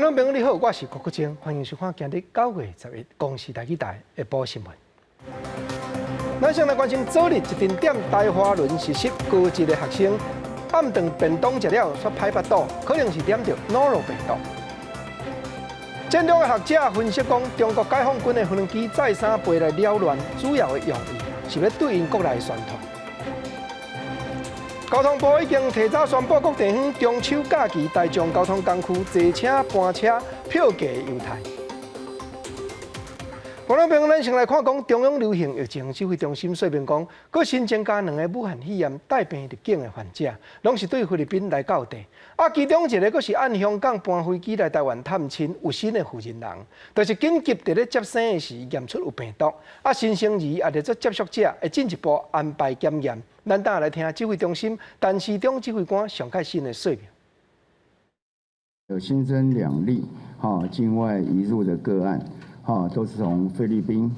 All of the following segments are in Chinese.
众朋友你好，我是郭国正，欢迎收看今日9月10日公视台记台下晡新闻。咱先来关心昨日一定点台华轮实习高级的学生暗顿便当食了，却歹腹肚，可能是点着脑肉病毒。战略的学者分析讲，中国解放军的无人机再三飞来扰乱，主要的用意是要对因国内宣传。交通部已经提早宣布，各地方中秋假期大众交通工区坐车、班车票价优待。观众朋友，咱先来看讲中央流行疫情指挥中心说明讲，佫新增加2个武汉肺炎带病入境的患者，拢是对菲律宾来到地。其中一个佫是按香港搬飞机来台湾探亲有新的负责人，就是紧急伫咧接生的时验出有病毒，新生儿也伫做接触者，会进一步安排检验。咱等下来听指挥中心陈时中指挥官上开新的说明。有新增2例境外移入的个案。都是从菲律宾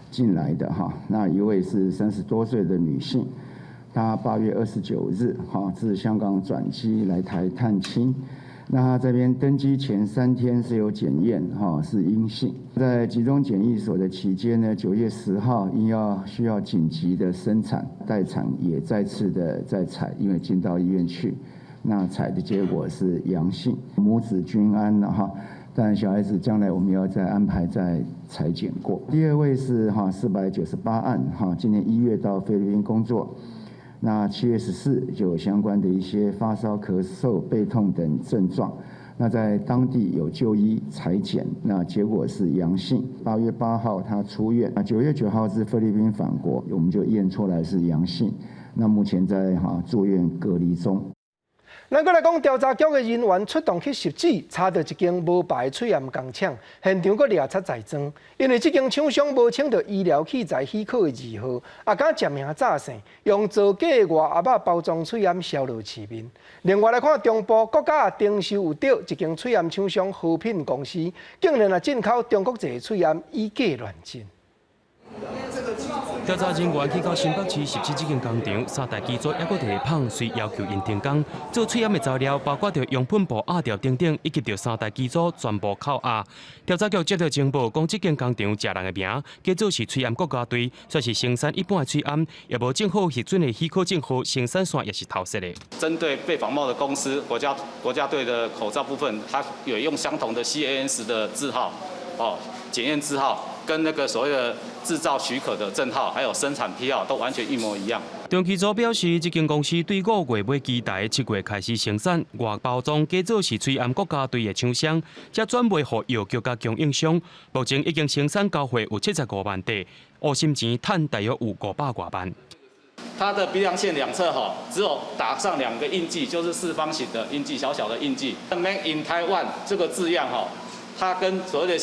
进来的那一位是30多岁的女性，她8月29日自香港转机来台探亲，那她这边登机前3天是有检验是阴性，在集中检疫所的期间呢，9月10号需要紧急的生产，待产也再次的再采，因为进到医院去，那采的结果是阳性，母子均安了但小孩子将来我们要再安排再采检过。第2位是498案今年1月到菲律宾工作，那7月14就有相关的一些发烧、咳嗽、背痛等症状，那在当地有就医采检，那结果是阳性。8月8号他出院，那9月9号是菲律宾返国，我们就验出来是阳性，那目前在住院隔离中。咱再来讲，调查局的人员出动去实址，查到一间无牌的水盐工厂，现场佫掠出载赃。因为这间厂商无请到医疗器材许可的字号，敢占名诈骗，用造假的外盒仔包装水盐销落市面。另外来看，中部国家也定收有着一间水盐厂商和品公司，竟然进口中国製水盐以假乱真。调查人员去到新北市实施这间工厂，3台机组也搁地胖，遂要求因停工。做水盐的材料包括着样品簿、压条等等，以及着3台机组全部扣押。调查局接到情报，讲这间工厂食人的名，叫做是水盐国家队，说是生产一般的水盐，也无政府核准的许可证号，生产线也是偷窃的。针对被仿冒的公司，国家队的口罩部分，它有用相同的 CANS 的字号，检验字号。跟那个所谓的制造许可的证号，还有生产批号都完全一模一样。中期组表示，这间公司对5月买机台，7月开始生产，外包装假做是水盐国家队的厂商，才转卖给药局甲供应商。目前已经生产交货有75万台，乌心钱赚大约有500多万。它的鼻梁线两侧只有打上2个印记，就是4方形的印记，小小的印记。Made in Taiwan 这个字样它跟所谓的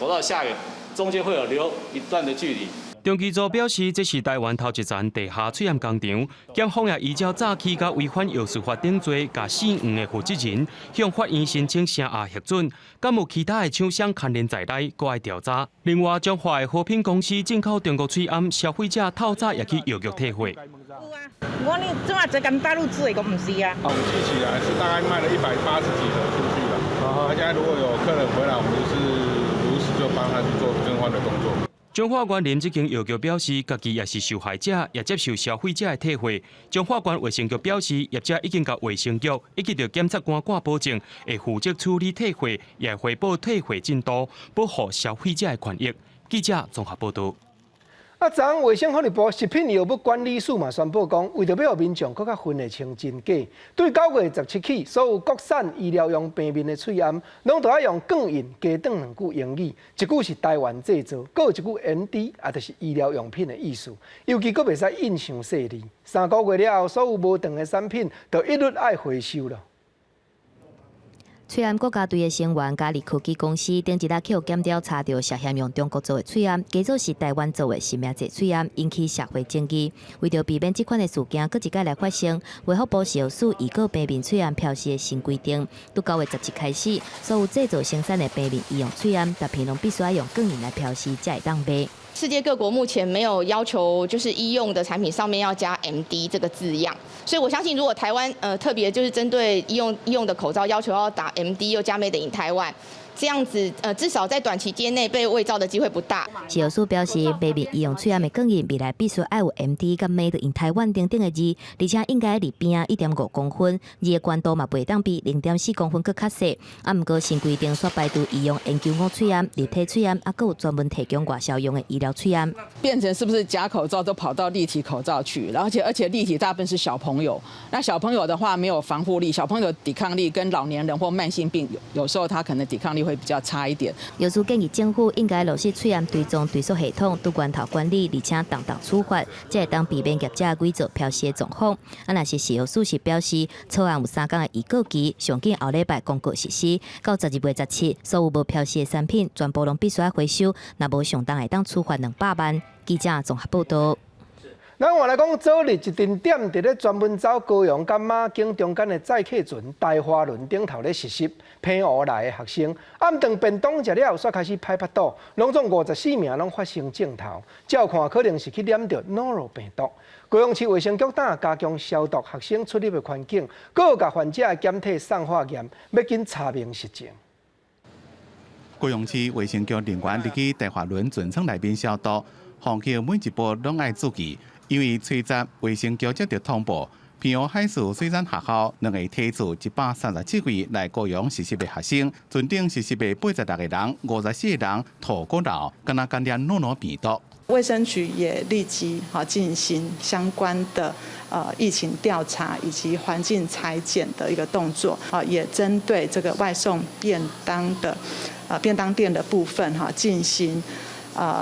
口罩下缘。中间会有留一段的距离。中期组表示，这是台湾头一站地下水盐工厂，检方也依照早期甲违反药事法等罪，甲4名的负责人向法院申请声押核准。敢有其他的厂商牵连在内，搁爱调查。另外，中华的和品公司进口中国水盐，消费者透早也去药局退货。我这嘛只跟大陆制的，我唔是啊。统计起来是大概卖了180几盒出去了。现在如果有客人回来，我们就是如实就帮他去做更换的动作。中法官林志经药局表示，家己也是受害者，也接受消费者的退货。中法官卫生局表示，业者已经甲卫生局以及着检察官保证，会负责处理退货，也会汇报退货进度，保护消费者的权益。记者综合报道。昨昏卫生福利部食品药物管理署嘛宣布讲，为着要让民众更加分得清真假，对9月17起，所有国产医疗用平面的水盐，拢都要用钢印加长2句英语，一句是台湾制造，搁有一句 ND， 就是医疗用品的意思。尤其搁袂使印上细字。3个月了后，所有无长的产品，就一律爱回收了。水盐国家队的成员嘉利科技公司顶一日去检调查到涉嫌用中国做的水盐，假做是台湾做的新名制水盐，引起社会争议。为着避免这款的事件搁一届来发生，卫福部是有使已购平面水盐标示的新规定，从9月17开始，所有制造生产的平面医用水盐，特品拢必须要用钢印来标示才会当卖。世界各国目前没有要求，就是医用的产品上面要加 MD 这个字样，所以我相信，如果台湾特别就是针对医用的口罩要求要打 MD 又加 Made in Taiwan。这样子，至少在短期间内被伪造的机会不大。食药署表示，避免医用喙炎的供应，未来必须要有 MD 甲 Made in Taiwan 等等的字，而且应该离边1.5公分，而个宽度嘛袂当比0.4公分更较细。毋过新规定所排除医用N95喙炎、立体喙炎，还有专门提供外销用的医疗喙炎。变成是不是假口罩都跑到立体口罩去？而且立体大部分是小朋友，那小朋友的话没有防护力，小朋友抵抗力跟老年人或慢性病有时候他可能抵抗力会比较差一点。药师建议政府应该落实喙炎追踪追溯系统，对源头管理，而且当处罚，才会当避免业者伪造标示的状况。若是食药署是表示，草案有3天的预告期，上紧后礼拜公告实施，到12月17，所有无标示的产品全部拢必须要回收，若无上当会当处罚200万。记者综合报道。咱话来讲，昨日一定点伫咧专门走高雄甲马景中间的载客船大花轮顶头咧实习，澎湖来的学生暗顿便当食了，煞开始歹腹肚，拢总54名拢发生症头，照看可能是去染着诺如病毒。高雄市卫生局等加强消毒学生出入的环境，搁甲患者的检体送化验，要紧查明实情。高雄市卫生局人员入去大华轮船舱内面消毒，航客每一步拢爱注意。因为随着卫生局接到通报，澎湖海事水产学校2个体处137位来高雄实习的学生，船顶实习的86个人，54个人吐过脑，敢若感染诺如病毒。卫生局也立即进行相关的疫情调查以及环境裁剪的一个动作，也针对这个外送便当的便当店的部分进行。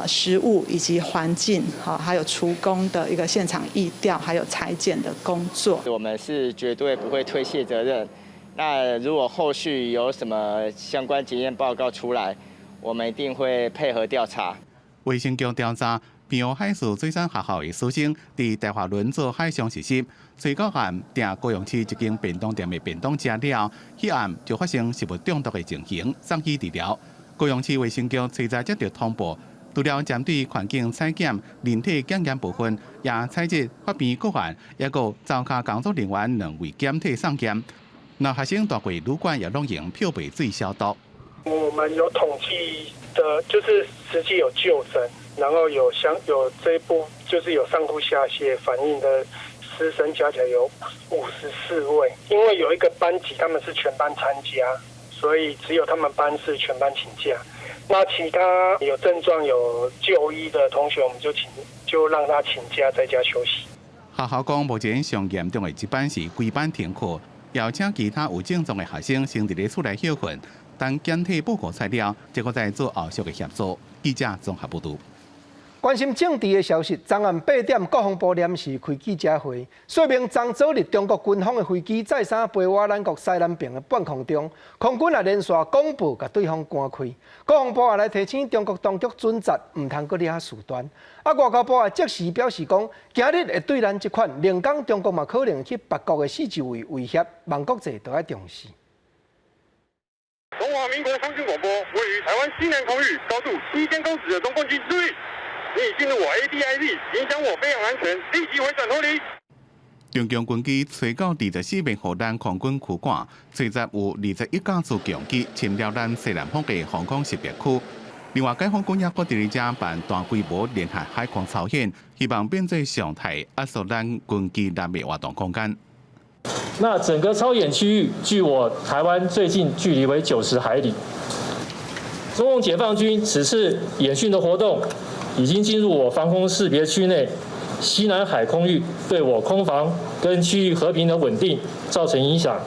食物以及环境，还有厨工的一个现场疫调，还有裁剪的工作。我们是绝对不会推卸责任。那如果后续有什么相关检验报告出来，我们一定会配合调查。卫生局调查，澎湖海事水产学校的师生伫大华轮做海上实习，随到暗订高雄市一间便当店的便当吃了，迄暗就发生食物中毒的情形，送去治疗。高雄市卫生局随在接到通报。除了针对环境采检、人体检验部分，也采集发病个案，也有招卡工作人员2位检体送检。那学生大柜旅馆也拢用漂白水消毒。我们有统计的，就是实际有就诊，然后有这一部就是有上吐下泻反应的师生加起来有54位，因为有一个班级他们是全班参加，所以只有他们班是全班请假。那其他有症状有就医的同学，我们就让他请假在家休息。学校讲，目前上严重的一班是规班停课，邀请其他有症状的学生先伫咧厝内休困，等检体报告材料，结果再做后续的协助。记者综合报道。关心政治的消息，昨暗8点，国防部临时开记者会，说明昨日中国军方的飞机再三飞越咱国西南边的半空中，空军也连续公布，甲对方赶开。国防部也来提醒中国当局准则，唔通搁惹事端。外交部也即时表示讲，今日会对咱这款连港中国嘛可能去别国的四周围威胁，望国际都要重视。中华民国空军广播，位于台湾西南空域高度7000公尺的中共军注意，你已进入我 ADIZ， 影响我飞行安全，立即回转脱离。中共军机吹到24名荷兰空军区管，随着有21架次强机侵入咱西南方的防空识别区。另外，解放军也搁伫遮办大规模联合海空操演，希望变做常态，压缩咱军机南的活动空间。那整个操演区域距我台湾最近距离为90海里。中共解放军此次演训的活动已经进入我防空识别区内，西南海空域对我空防跟区域和平的稳定造成影响。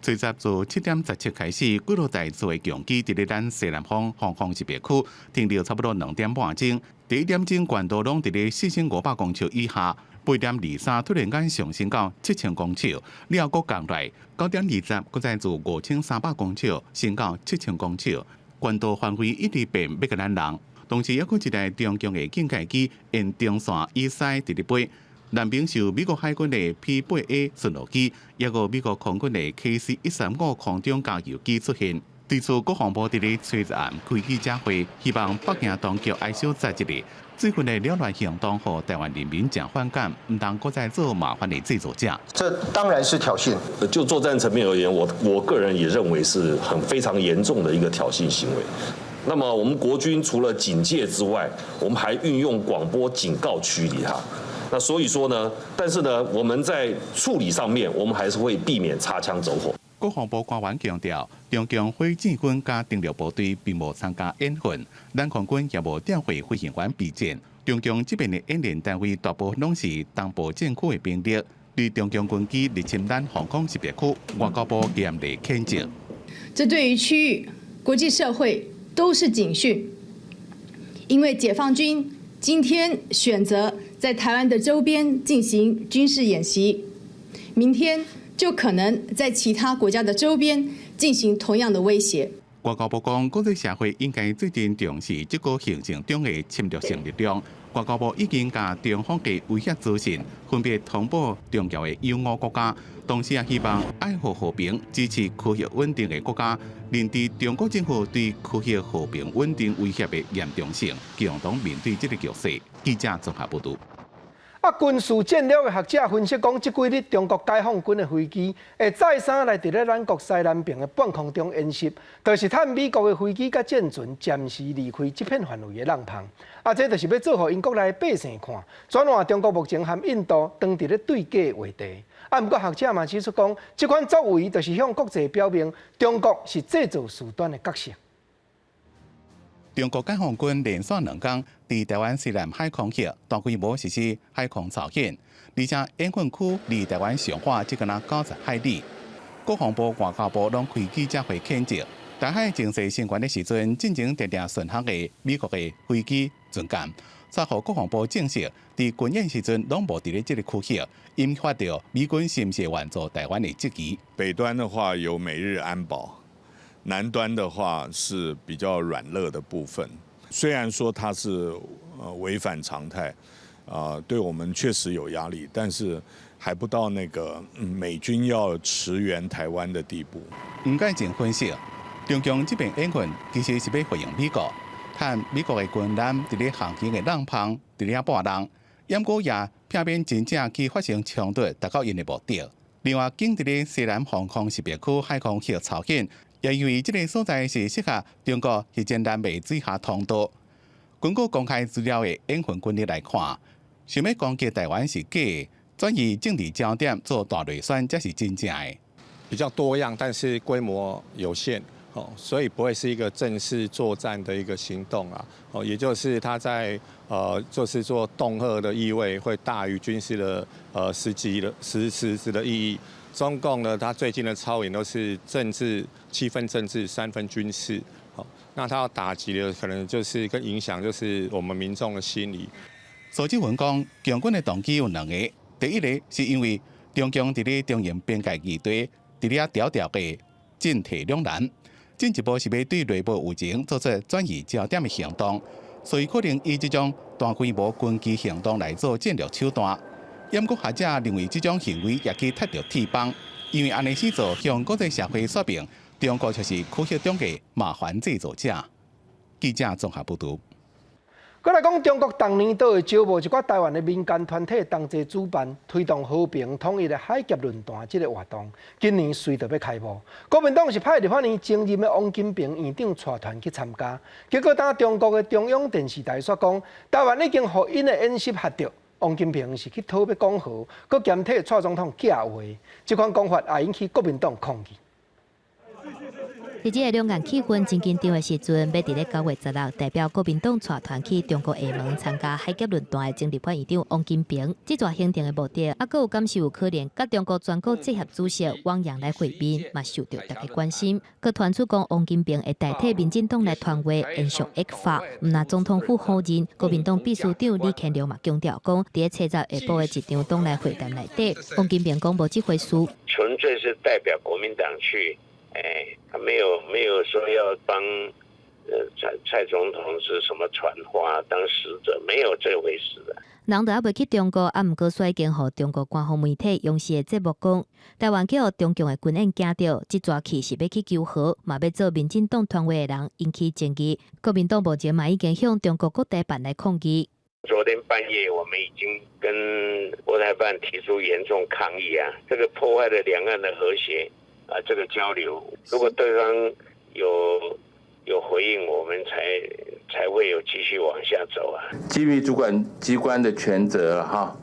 随着自7点17开始，几多台座的强机伫咧咱西南方防空识别区停留差不多2点半钟，第1点钟高度拢伫咧4500公尺以下。8点23突然间上升到7000公尺，了搁降来。9点20，搁再自5300公尺升到7000公尺，关岛范围一直变要甲咱人。同时，还有一台中共的警戒机沿中线以西伫咧飞。南边受美国海军的 P8A 巡逻机，也有美国空军的KC-135空中加油机出现。对此，国防部伫咧崔日暗开记者会，希望北京当局爱少在一日，最近的扰乱行动和台湾人民讲反感，唔当搁再做麻烦的制作者。这当然是挑衅。就作战层面而言，我个人也认为是非常严重的一个挑衅行为。那么我们国军除了警戒之外，我们还运用广播警告驱离他。那所以说呢，但是呢，我们在处理上面，我们还是会避免擦枪走火。国防部官员强调，中共火箭军加登陆部队并无参加演训，咱空军也无调回飞行员备战。中共这边的演练单位大部拢是东部战区的兵力，对中共军机入侵咱防空识别区，外交部严厉谴责。这对于区域、国际社会都是警讯，因为解放军今天选择在台湾的周边进行军事演习，明天就可能在其他国家的周边进行同样的威胁。外交部讲，国际社会应该最近重视这个行政中的侵略性力量。外交部已经将中方嘅威胁资讯分别通报重要的友好国家，同时也希望爱护和平、支持区域稳定的国家，认知中国政府对区域和平稳定威胁的严重性，共同面对这个局势。记者综合报道。军事战略的学者分析讲，这几日中国解放军的飞机会再三来伫咧咱国西南边的半空中演习，就是趁美国的飞机甲舰船暂时离开这片范围的让旁。这就是要做互英国内百姓看，转换中国目前和印度当伫咧对决的话题。不过学者嘛指出讲，这款作为就是向国际表明，中国是制造事端的角色。中国解放军连续2天伫台湾西南海空域大规模实施海空操演，而且演训区离台湾上海只敢90海里。国防部、外交部拢开记者会谴责，台海情势升悬的时阵，进前常常巡航的美国的飞机、军舰，才互国防部证实，伫军演时阵拢无伫咧这个区域，引发到美军是不是援助台湾的质疑。北端的话有美日安保。南端的话是比较软弱的部分，虽然说它是违反常态，对我们确实有压力，但是还不到那个美军要驰援台湾的地步。吴介正分析，中共这边演训其实是要回应美国，看美国的军舰伫咧航行的浪旁伫咧拨浪，掩过也偏偏真正去发生冲突，达到因的目的。另外，经伫咧西南防空识别区海空域操演。也因为这个所在是适合中国实践南北水下通道，根据公开资料的演训军力来看，想要攻击台湾是假的，转移政治焦点做大内宣才是真正的。比较多样，但是规模有限，所以不会是一个正式作战的一个行动啊。也就是它在就是做恫吓的意味会大于军事的实质的意义。中共呢，它最近的操演都是政治7分政治3分军事，那它要打击的可能就是跟影响就是我们民众的心理。苏志文讲，共军的动机有2个，第一个是因为中共伫咧中原边界地带伫咧条条的进退两难，进一步是要对内部有情做出转移焦点的行动，所以可能以这种大规模军机行动来做战略手段。不过学者认为，这种行为也去踢到铁板，因为安尼时做向国际社会说明，中国就是区域中的麻烦制造者。记者综合报道。再来讲，中国当年都会招募一寡台湾的民间团体同齐主办推动和平统一的海峡论坛这个活动，今年随着要开幕。国民党是派伫年前任的王金平院长带团去参加，结果当中国的中央电视台说讲，台湾已经和因的演习合作。王金平是去讨要讲和，佮兼替蔡总统假话，这款讲法也引起国民党抗议。伫这个两岸气氛真紧张的时阵，要伫咧9月16代表国民党带团去中国厦门参加海峡论坛的前立法院长王金平，这座行程的目的，还佫有敢是有可能甲中国全国政协主席汪洋来会面，嘛受到大家关心。佮传出讲王金平会代替民进党来传话，延续恶法。毋那总统府否认，国民党秘书长李乾良嘛强调讲，伫咧7月下晡的一场党内会谈内底，王金平讲无这回事，纯粹是代表国民党去。他没有说要帮蔡总统是什么传话当使者，没有这回事的。人就还未去中国，毋过率经互中国官方媒体央视的节目讲，台湾去互中共的军演惊到，即抓去是要去求和，嘛要做民进党团委的人引起争议。国民党目前嘛已经向中国各地办来抗议。昨天半夜，我们已经跟国台办提出严重抗议啊！这个破坏了两岸的和谐啊，这个交流。如果对方有回应，我们才会有继续往下走啊。基于主管机关的权责哈，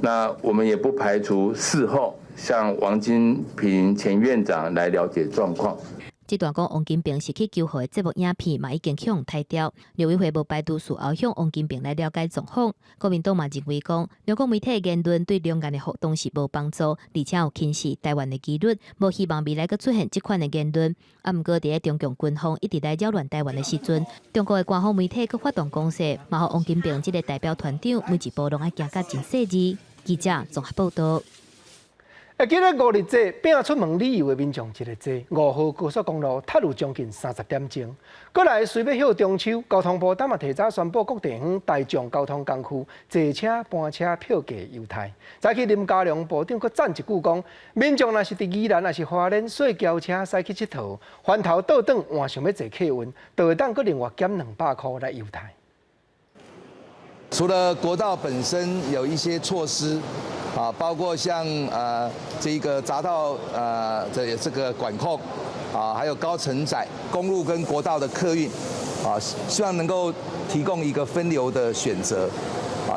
那我们也不排除事后向王金平前院长来了解状况。这段讲王金平是去求和的节目影片，嘛已经向拆掉。陆委会无排除事后向王金平来了解状况。国民党嘛认为讲，中国媒体的言论对两岸的互动是无帮助，而且有轻视台湾的纪律，无希望未来阁出现这款的言论。毋过，伫中共军方一直来扰乱台湾的时阵，中国的官方媒体阁发动攻势，嘛互王金平这个代表团长每一步拢爱行甲真细致。记者综合报道。会记得5日节，摒出门旅游的民众一个多，5号高速公路塞入将近30点钟。过来随要休中秋，交通部今日提早宣布各地方大众交通工区坐车、班车票价优待。早起林佳龙部长阁赞一句讲，民众若是伫宜兰，若是花莲坐轿车驶去佚佗，翻头倒转换想要坐客运，就会当阁另外减200块来优待。除了国道本身有一些措施。包括像这个匝道这个管控还有高承载公路跟国道的客运希望能够提供一个分流的选择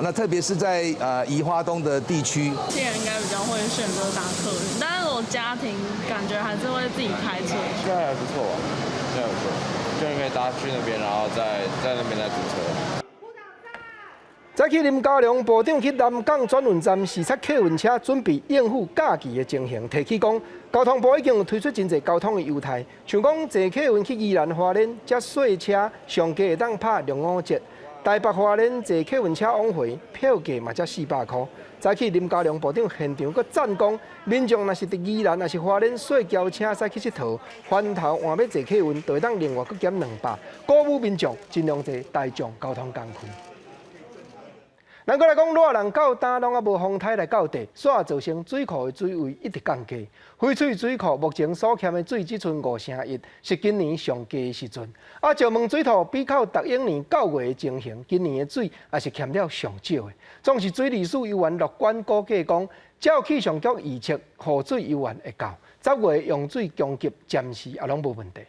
那特别是在宜花东的地区，现在应该比较会选择搭客运，但是我家庭感觉还是会自己开车。现在还不错啊，现在不错，就可以搭去那边，然后在那边再租车。早起林佳龙部长去南港转运站视察客运车，准备应付假期的情形。提起讲，交通部已经有推出真侪交通的优待，像讲坐客运去宜兰花莲，接坐车上加会当拍2、5折；台北花莲坐客运车往回，票价嘛才400块。早起林佳龙部长现场阁赞讲，民众若是伫宜兰，若是花莲坐轿车驶去佚佗，翻头换要坐客运，就会当另外阁减200，鼓舞民众尽量坐大众交通工具。咱过来讲，热人到担拢啊无风台来到地，所造成水库的水位一直降低。翡翠水库目前所欠的水只剩5成1，是今年上低的时阵。石门水库比靠逐永年9月的情形，今年的水也是欠了上少的。总是水利署游员乐观估计讲，照气象局预测，雨水游员会到10月用水供给暂时也拢无问题。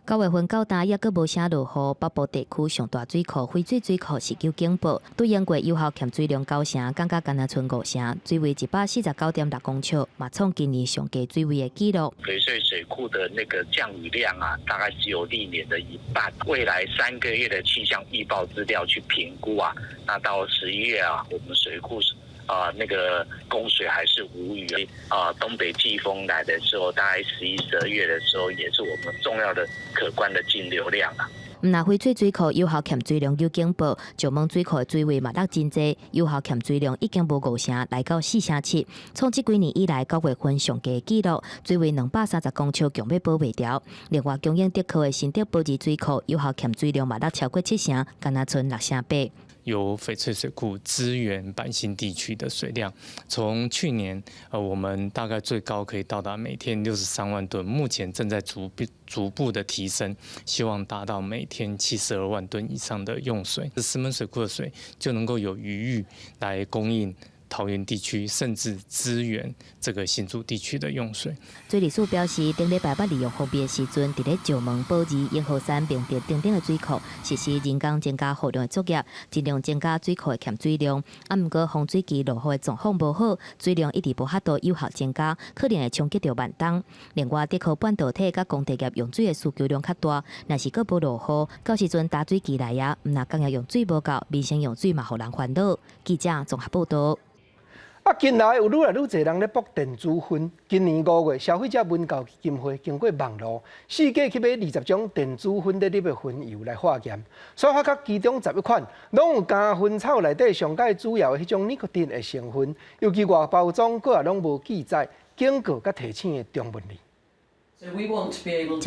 9月份到今也阁无啥落雨，北部地区上大水库翡翠水库是9警报，对应过有效欠水量9成，感觉干那剩5成，水位149.6公尺，嘛创今年上低水位的纪录。翡翠水库的那个降雨量啊，大概只有历年的1半。未来3个月的气象预报资料去评估啊，那到11月啊，我们水库那个供水还是无虞东北季风来的时候，大概11、12月的时候，也是我们重要的可观的净流量啊。那翡翠水库有效欠水量有警报，石门水库的水位嘛落真济，有效欠水量已经无5成，来到4成7，创这几年以来9月份上低纪录，水位230公尺，强要保袂掉。另外，供应德科的新德保质水库有效欠水量嘛落超过7成，干那剩6成8。由翡翠水库支援板新地区的水量，从去年我们大概最高可以到达每天63万吨，目前正在逐步的提升，希望达到每天72万吨以上的用水。石门水库的水就能够有余裕来供应桃园地区，甚至支援这个新竹地区的用水。水利署表示，顶礼拜捌利用方便的时阵，伫咧石门、宝二、永和山并伫顶的水库实施人工增加雨量的作业，尽量增加水库的欠水量。毋过洪水期落雨的状况无好，水量一直无法度有效增加，可能会冲击到万东。另外，德科半导体甲工地业用水的需求量较大，若是阁无落雨，到时阵打水机来啊，若工业用水无够，民生用水嘛互人烦恼。记者综合报道。近来有愈来愈侪人咧博电子烟。今年5月，消费者文教基金会经过网络市价去买20种电子烟的入的烟油来化验，所发觉其中11款拢有加烟草内底上界主要的迄种尼古丁的成分，尤其外包装阁也拢无记载警告甲提醒的中文字。食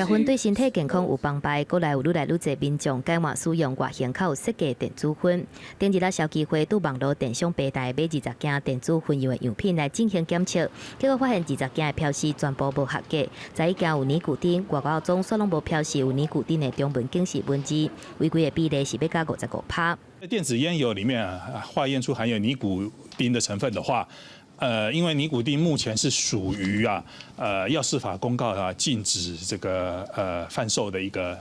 薰对身体健康有帮助，国内有愈来愈侪民众改换使用外形较有设计电子薰。顶日小机会拄网络电商平台买20件电子薰油的样品来进行检测，结果发现20件的标示全部无合格，在一件有尼古丁，外包装却拢无标示有尼古丁的中文警示文字，违规的比例是要加55%。在电子烟油里面化验出含有尼古丁的成分的话。因为尼古丁目前是属于药事法公告禁止这个贩售的一个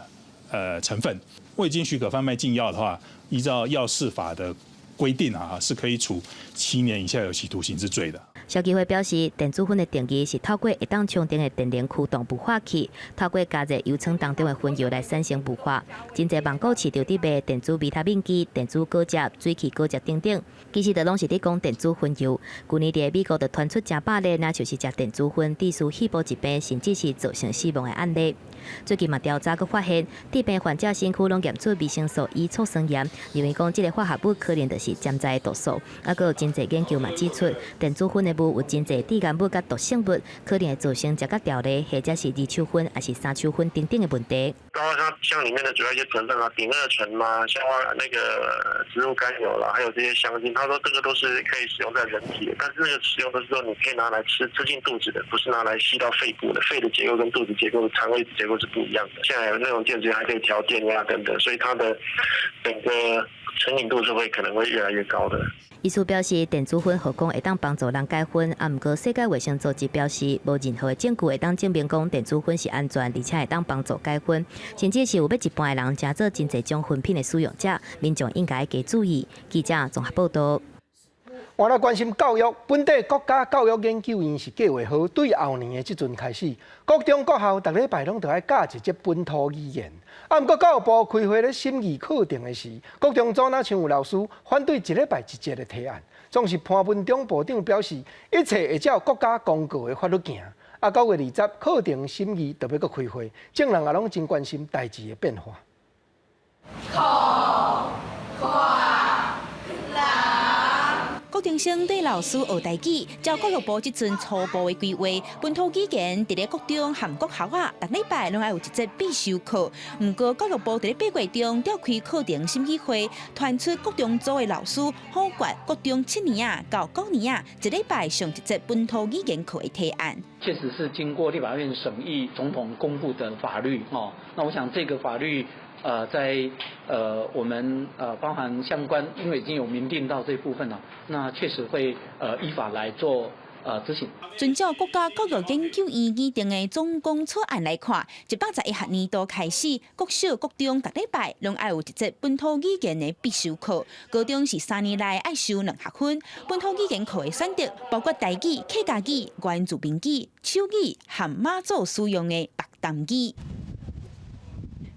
成分，未经许可贩卖禁药的话，依照药事法的规定是可以处7年以下有期徒刑之罪的。消基会表示，电子薰的定义是透过会当充电的电源驱动孵化器，透过加热油层当中的薰油来产生孵化。真侪网购市场伫卖电子维他命机、电子果汁、水气果汁等等，其实都拢是伫讲电子薰油。去年伫美国就传出真百例，那就是食电子薰致使肺部疾病，甚至是造成死亡的案例。最近嘛调查佫发现，治病患者身躯拢验出维生素 E 促生盐，认为讲即个化合物可能就是潜在的毒素。佫有真侪研究嘛指出，电子薰的物有真侪致癌物甲毒性物，可能会造成食甲掉咧，或者是二手薰还是三手薰等等的问题。包括它像里面的主要一些成分丙二醇啦，像那个植物甘油啦，还有这些香精，他说这个都是可以使用在人体的，但是那个使用的是说你可以拿来吃进肚子的，不是拿来吸到肺部的。肺的结构跟肚子结构、肠胃结构是不一样的。现在有那种电子烟还可以调电压等等，所以它的整个成瘾度是可能会越来越高的。医师表示，电子薰何讲会当帮助人解薰，毋过世界卫生组织表示，无任何的证据会当证明讲电子薰是安全，而且会当帮助解薰，甚至是有要一半的人食做真侪种薰品的使用者，民众应该加注意。记者综合报道。换来关心教育，本地国家教育研究院是计划好，对后年的即阵开始，国中国校逐礼拜拢要教一节本土语言。啊，毋过教育部开会咧审议课程的时，国中组哪像有老师反对一礼拜一节的提案，总是潘文忠部长表示，一切会照国家公告的法律行。啊，9月20课程审议就要搁开会，众人也拢真关心代志的变化。国中生对老师学台语，照教育部即阵初步的规划，本土语言伫咧国中和国校逐礼拜拢要有一节必修课。毋过教育部伫咧8月中召开课程审议会，传出国中组的老师好决国中7年到9年一礼拜上一节本土语言课的提案。确实是经过立法院审议、总统公布的法律哦。那我想这个法律。在我们包含相关，因为已经有明定到这部分了，那确实会依法来做执行。遵照国家教育研究院拟定的总纲草案来看，111学年度开始，国小、国中逐礼拜拢要有一节本土语言的必修课，高中是3年内要修2学分。本土语言课的选择包括台语、客家语、原住民语、手语和马祖使用的白淡语。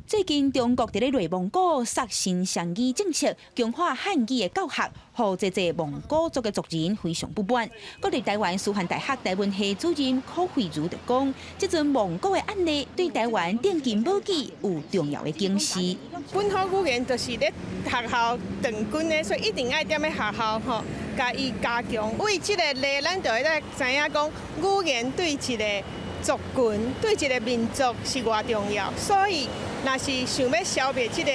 最近，中国伫咧内蒙古实行双语政策，强化汉语的教学，让侪蒙古族的族人非常不满。国立台湾师范大学台湾系主任柯慧茹就讲，即阵蒙古的案例对台湾电竞武器有重要的警示。本土语言就是咧学校长军的，所以一定要踮咧学校吼，加以加强。为即个例，咱就会知影讲，语言对一个族群、对一个民族是偌重要，所以若是想要消灭这个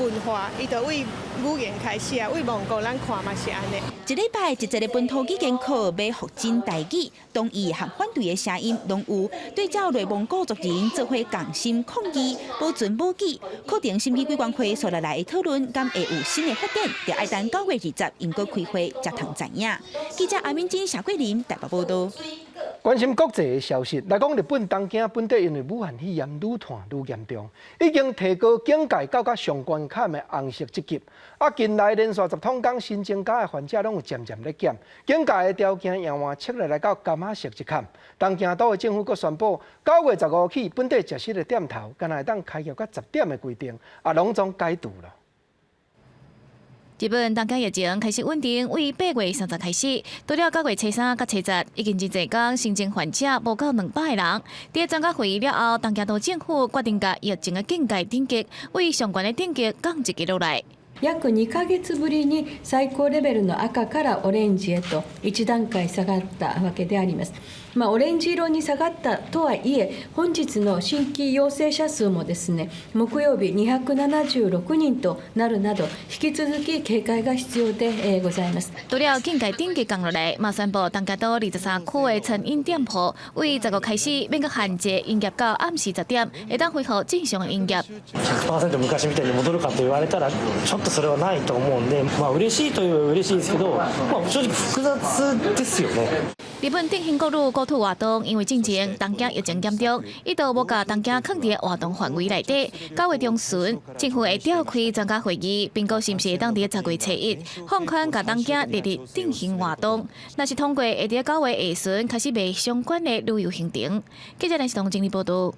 文化，伊就为语言开始啊，为蒙古咱看嘛是安尼。一礼拜一节的本土语言课要复真台语，同意和反对的声音拢有。对照内蒙古族人做伙共心抗议，保存武器。课程审议委员会所来讨论，敢会有新的发展，就要等9月20应该开会才通知影。记者阿敏珍、谢桂林台北报道。关心国际的消息，来讲日本东京本地因为武汉肺炎愈传愈严重，已经提高警戒到上关卡的红色1级。啊，近来连续10通港新增加的患者拢有渐渐咧减，警戒的条件也换测来到甘仔色1坎。东京都的政府阁宣布，9月15起，本地食食的店头，敢若会当开业到10点的规定，也拢总解除了。日本东京疫情开始稳定，为8月30日开始，到了9月初3甲初10，已经真侪天新增患者无到200个人。在专家会议了后，东京都政府决定甲疫情的警戒等级，为相关的等级降1级落来。約2ヶ月ぶりに最高レベルの赤からオレンジへと1段階下がったわけであります。オレンジ色に下がったとはいえ、本日の新規陽性者数もですね、木曜日276人となるなど、引き続き警戒が必要でございます。除了境界顶嘅降落嚟，马宣布大家到23區嘅餐飲店鋪，為10月開始免個限制營業到暗時10點，會當恢復正常嘅營業。100%昔みたいに戻るかと言われたら、ちょっとそれはないと思うんで、嬉しいといえば嬉しいですけど、正直複雑ですよね。日本振興各路國土活動，因為之前東京疫情嚴重，一度無甲東京囥佇活動範圍內底。9月中旬，政府會召開專家會議，並告是毋是當地10月初1放寬甲東京列入振興活動。若是通過，會喺9月下旬開始賣相關的旅遊行程。記者林世彤整理報道。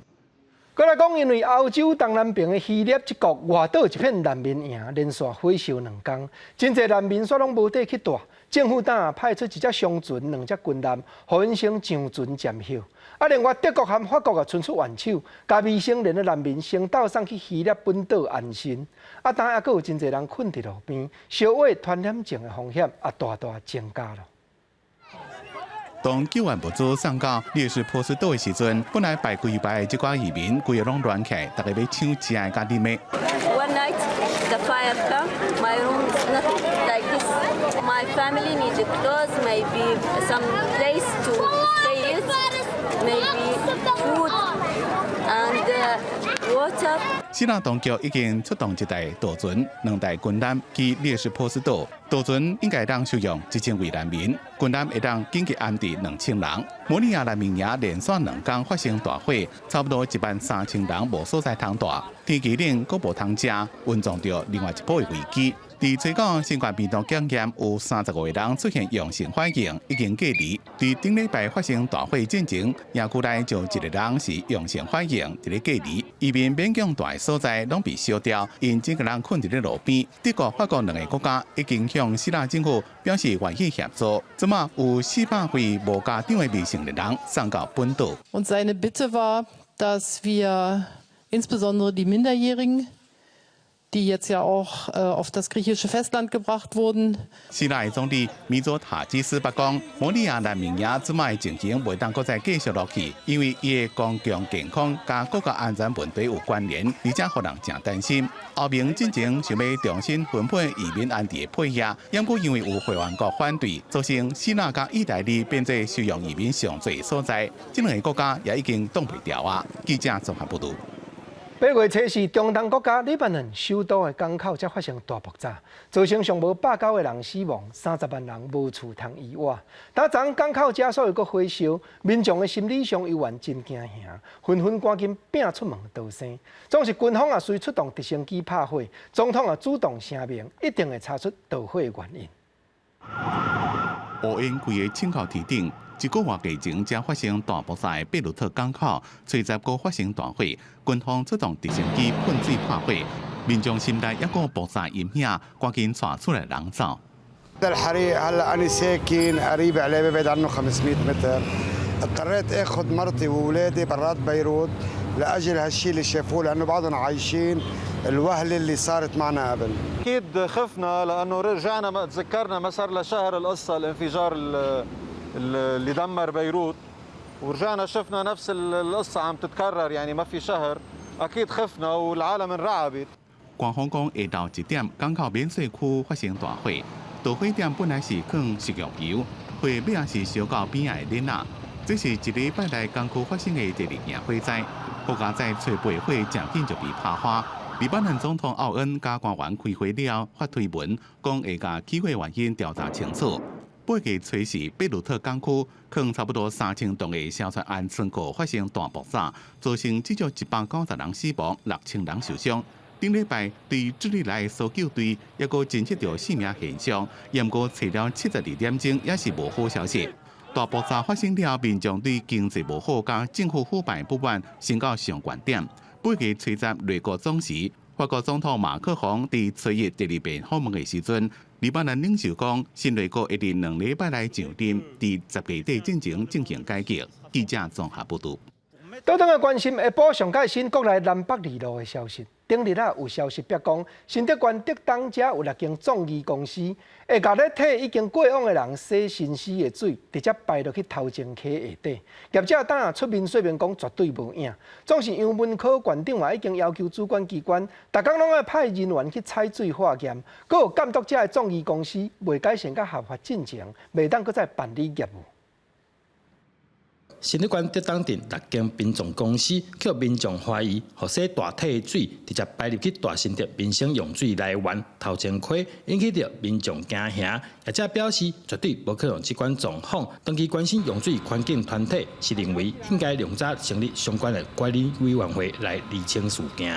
再來講，因為歐洲東南邊的希臘一國外島一片難民營，連續火燒2天，真濟難民煞攏無地去住。政府當派出1隻商船、2隻軍艦，互因先上船佔休。另外德國和法國也伸出援手，加未成年的難民先倒送去希臘本島安身。當還佫有真濟人困佇路邊，燒毀傳染症的風險也大大增加了。當救援物資送到列士波斯島的時陣，本來排規排的一寡移民規個攏亂起，大家要搶錢的家己咩？One night the fire come, my room is not like this. My family needs clothes, maybe some place to stay in, maybe food and water. 希臘當局已經出動1台渡船、2台軍艦去列士波斯島。渡船應該當收容1000位難民，軍艦會當緊急安置2000人。摩利亞難民營連續2天發生大火，差不多13000人無所在通住，天氣冷，佫無通食，運撞到另外一波的危機。在吹港新冠病毒檢驗有35位人出現陽性反應，已經隔離。在頂禮拜發生大火之前，野區內就1個人是陽性反應，在隔離。移民邊境大所在攏被燒掉，因整個人困在路邊。德國、法國2個國家已經向希臘政府表示願意協助。即馬有400位無家長的未成年人送到本島。Und seine Bitte war, dass wir insbesondere die Minderjährigen, die jetzt ja auch auf das griechische Festland gebracht wurden. 希臘的總理米佐塔基斯伯講，摩利亞難民營即賣情形袂當擱再繼續落去，因為伊的公共健康甲國家安全問題有關聯，而且互人真擔心。歐盟進前想要重新分配移民安置的配額，不過因為有會員國反對，造成希臘甲意大利變做收容移民上濟所在，這兩個國家也已經擋不掉啊。記者綜合報道。8月初4，中東國家黎巴嫩首都的港口才發生大爆炸，造成上無109個人死亡，30萬人無厝通依偎。當昨港口加速又閣火燒，民眾的心理上猶原真驚嚇，紛紛趕緊拼出門逃生。總是軍方也隨出動直升機拍火，總統也主動聲明，一定會查出導火的原因。烏煙規個青口堤頂。1個月前才發生大爆炸的貝魯特港口，隨即個發生大火，軍方出動直升機噴水拍火，民眾心內一個爆炸陰影，趕緊闖出來人走。الحريق هلا أنا ساكن قريب عليه ببعد عنه 500 متر، اضطريت آخذ مرتي وأولادي برات بيروت لأجل هالشيء اللي شافوه لأنه بعضنا عايشين الوهلة اللي صارت معنا قبل. أكيد خفنا لأنه رجعنا تذكرنا ما صار لشهر القصة الانفجار اللي دمر بيروت ورجعنا شفنا نفس القصة عم تتكرر يعني ما في شهر أكيد خفنا والعالم انرعبت. 官方講下晝1點，港口免稅區發生大火，導火點本來是放食用油，火尾也是燒到邊仔的鏈仔。這是一禮拜來港區發生的第2件火災，國家在吹背火漸緊就被拍花。黎巴嫩總統奧恩加官員開會了，發推文講會將起火原因調查清楚。8月初4，貝魯特港區放差不多3000噸的小船安村口發生大爆炸，造成至少190人死亡，6000人受傷。頂禮拜對智利來搜救隊一個偵測到性命現象，不過找了72點鐘也是無好消息。大爆炸發生了，民眾對經濟無好加政府腐敗不滿升到上懸點。8月初10，內閣總時，法國總統馬克宏在初一第2遍訪問的時陣，黎巴嫩領袖講，新內閣一定2禮拜來上任，在10月底進行改革。記者綜合報道。倒轉來關心下晡上較新國內南北2路的消息。顶日有消息曝光，新德县德东遮有6间葬仪公司，会甲咧替已经过往的人洗新尸的水，直接排落去头前溪下底。业者当下出面说明讲绝对无影，总是杨文科县长嘛已经要求主管机关，逐工拢要派人员去采水化验，佮有监督遮的葬仪公司未改善甲合法进程，袂当佮再办理业务。新德县德东镇6间殡葬公司，却民众怀疑，互洗大体的水直接排入去大新德民生用水来源头前溪，引起着民众惊吓。业者表示，绝对无可能这款状况。长期关心用水环境团体是认为，应该量早成立相关的管理委员会来厘清事件。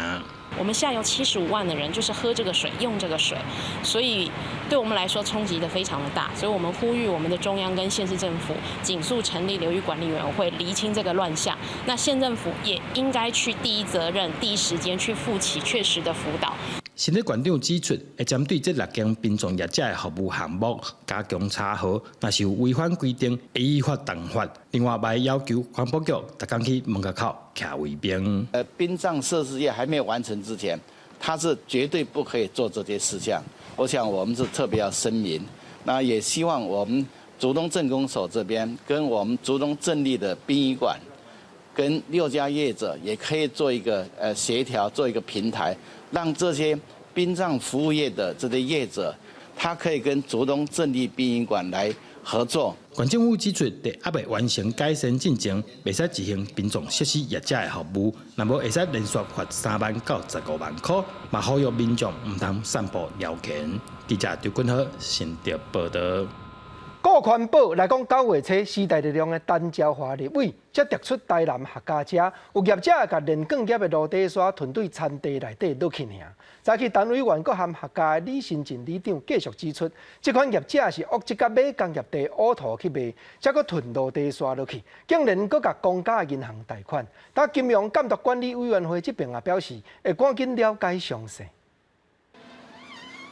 我们下游75万的人就是喝这个水、用这个水，所以对我们来说冲击的非常的大。所以我们呼吁我们的中央跟县市政府紧速成立流域管理委员会，厘清这个乱象。那县政府也应该去第一责任、第一时间去负起确实的辅导。新德县长指出，会针对这6间殡葬业者的服务项目加强查核，若是有违反规定，会依法动罚。另外，还要求环保局逐工去门口徛卫兵。殡葬设施业还没有完成之前，它是绝对不可以做这些事项。我想我们是特别要声明，那也希望我们竹东镇公所这边跟我们竹东镇立的殡仪馆，跟6家业者也可以做一个协调，做一个平台。让这些殡葬服务业的这些业者，他可以跟竹东镇立殡仪馆来合作。县政府指出，在还未完成改善进程，袂使执行殡葬设施业者的服务，那么会使连续罚3万到15万块，嘛呼吁民众唔通散布谣言。记者刘君豪，新德报道。顾环保来讲，9月初时代力量的单椒花立委，则提出台南客家遮有业者甲连钢业的路地沙囤对田地内底落去尔。早起陈委员阁含客家的李新进里长继续指出，这款业者是恶质甲买工业地乌土去卖，才阁囤路地沙落去，竟然阁甲公家银行贷款。但金融监督管理委员会这边也表示，会赶紧了解详细。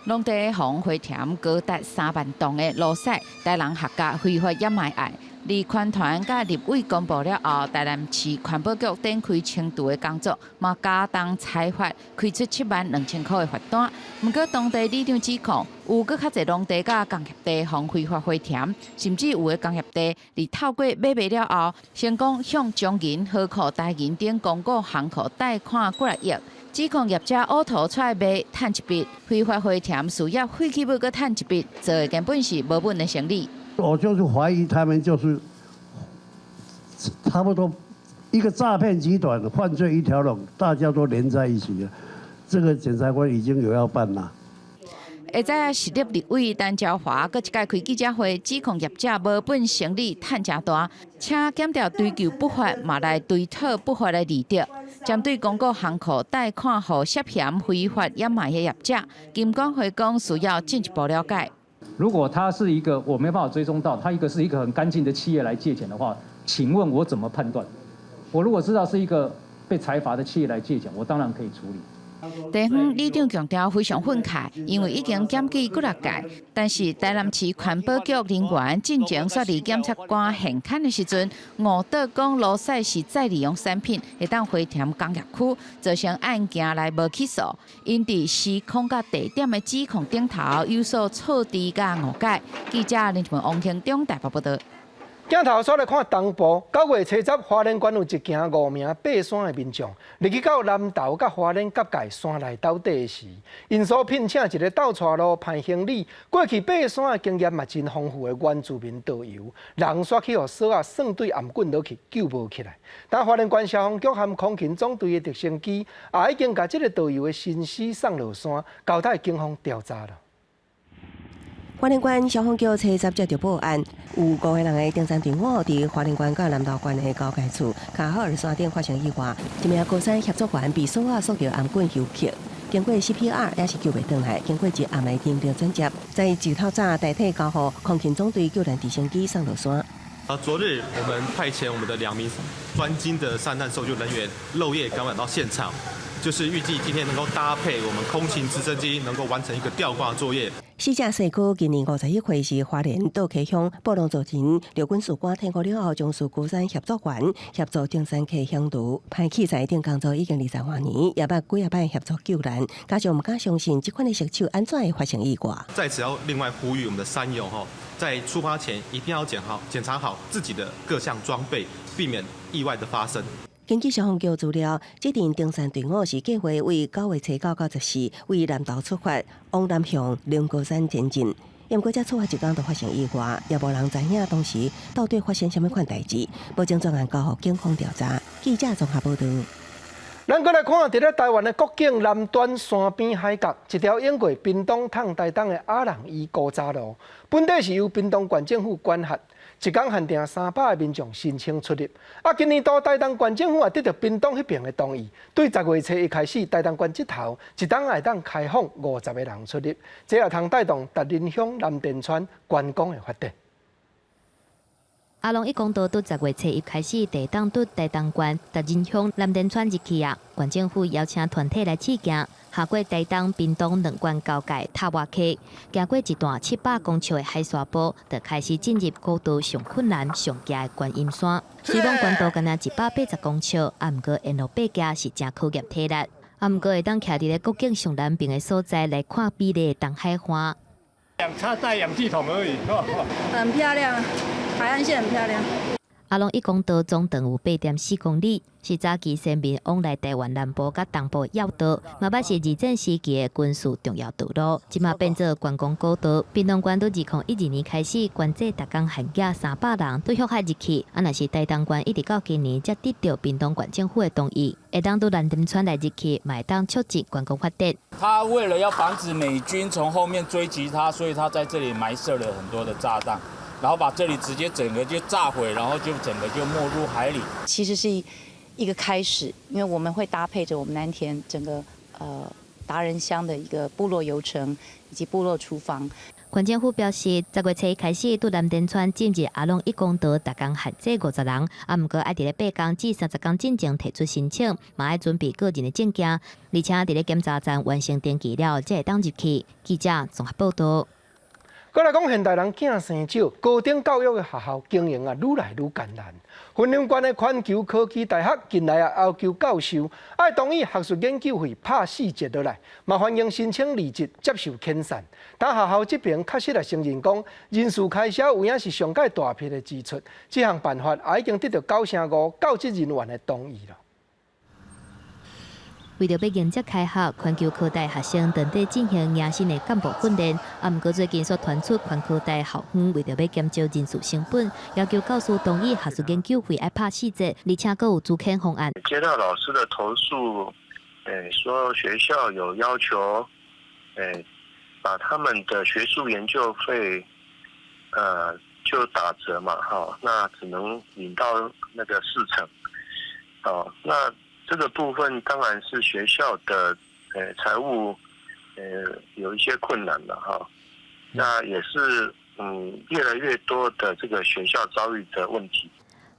农地黄花田高达3万栋的路势，台南客家非法掩埋案，离款团甲立委公布了后，台南市环保局展开清除的工作，嘛加重裁罚，开出7万2千块的罚单。不过，当地里长指控，有搁较侪农地甲工业地荒非法花田，甚至有的工业地，伫透过买卖了后，成功向中银、河库、台银等公股行库贷款过来亿。指控业者乌土出来卖，赚一笔；非法花田需要废弃物搁赚一笔，这根本是无本的生意。我就是怀疑他们就是差不多一个诈骗集团，犯罪一条龙，大家都连在一起了。这个检察官已经有要办了。会知影时立委陈椒华搁一届开记者会，指控业者无本生意赚真大，请检调追究不法，嘛来追讨不法的利益。针对公股行库贷款予涉嫌非法掩埋的业者，金管会讲需要进一步了解。如果他是一个我没办法追踪到，他是一个很干净的企业来借钱的话，请问我怎么判断？我如果知道是一个被裁罚的企业来借钱，我当然可以处理。地方里长强调非常愤慨，因为已经检举过6届，但是台南市环保局人员进前说离检察官现勘的时阵，误导讲路赛是再利用产品，会当回填工业区，造成案件来无起诉。因伫施控甲地点的指控顶头有所错知甲误解。记者林文王庆中台北报道。镜头所来看东部，9月初10，花莲县有一行5名爬山的民众，入去到南投甲花莲交界山内斗底时，因所聘请一个倒带路派行李，过去爬山的经验嘛真丰富的原住民导游，人刷去互锁啊算对暗棍落去救无起来。但花莲县消防局和空勤总队的直升机也已经把这个导游的身尸送落山，交代警方调查了。花莲县消防局初10接到报案，有5个人的登山队伍伫花莲县甲南投县的交界处，卡好尔山顶发生意外，一名高山协作员被锁锁着暗棍休克，经过 CPR 也是救袂回来，经过一暗暝定着转接，在日头早代替交予空勤总队救援直升机送落山。昨日我们派遣我们的2名专精的山难搜救人员漏夜赶往到现场，就是预计今天能够搭配我们空勤直升机，能够完成一个吊挂作业。死者逝去今年51岁，是花莲道溪乡布农族人。刘军士官听过了后，从事孤山协作员，协助中山溪乡土派器材顶工作已经20多年，也捌几摆协助救援。加上唔敢相信这款的石手安怎会发生意外。在此要另外呼吁我们的山友在出发前一定要检查好自己的各项装备，避免意外的发生。根据消防局资料，这支登山队伍是计划为9月初9到14为南投出发，往南向龙高山前进。不过，才出发一天就发生意外，也无人知影当时到底发生什么款代志。目前专案交予警方调查。记者综合报道。咱过来看，伫咧台湾的国境南端山边海角，一条沿过屏东趟台东的阿朗伊高匝路，本地是由屏东县政府管辖。一天限定300个民众申请出入。今年度台东县政府也得到屏东迄边的同意，对10月初一开始，台东县这头一天会当开放50个人出入，这也通带动达仁乡、南电川观光的发展。阿龙一公道伫10月初一开始，地当伫台东县、达仁乡、南电川入去啊。县政府邀请团体来试行，下过台东、屏东两县交界塔瓦溪，行过一段700公尺的海沙坡，就开始进入高度上困难、上cao的观音山。虽然高度敢若180公尺，毋过沿路爬行是真考验体力。毋过会当徛伫咧国境上南边的所在来看美丽的东海花。差带氧气筒而已，很漂亮。海岸线很漂亮。阿龙一公道总长有8.4公里，是早期先民往来台湾南部甲东部要道，嘛捌是二战时期的军事重要道路，即马变做观光高道。屏东县伫2012年开始关制逐工限价300人对乡下入去，若是台东县一直到今年才得到屏东县政府的同意，会当到南电川来入去，嘛会当促进观光发展。他为了要防止美军从后面追击他，所以他在这里埋设了很多的炸弹。然后把这里直接整个就炸毁，然后就整个就没入海里。其实是一个开始，因为我们会搭配着我们南田整个达仁乡的一个部落游程以及部落厨房。县政府表示，10月初开始对南电川进入阿龙一公道，逐工限制50人，毋过爱伫咧8天至30天进前提出申请，嘛爱准备个人的证件，而且伫咧检查站完成登记了，才会当入去。记者综合报道。再来讲，现代人囝生少，高等教育的学校经营愈来愈艰难。云林县的环球科技大学近来要求教授爱同意学术研究费拍4折落来，嘛欢迎申请履职接受遣散。但学校这边确实承认讲，人事开销有影是上界大批的支出，这项办法也已经得到9.5%教职人员的同意了。为着要迎接开学，环球科大学生等地进行迎新的干部训练。毋过最近所传出环科大校方为着要减少人事成本，要求教师同意学术研究费要拍4折，而且还有租垦方案。接到老师的投诉，说学校有要求，把他们的学术研究费，就打折嘛，那只能领到那个40%，那。这个部分当然是学校的财务有一些困难了哈，那也是越来越多的这个学校遭遇的问题。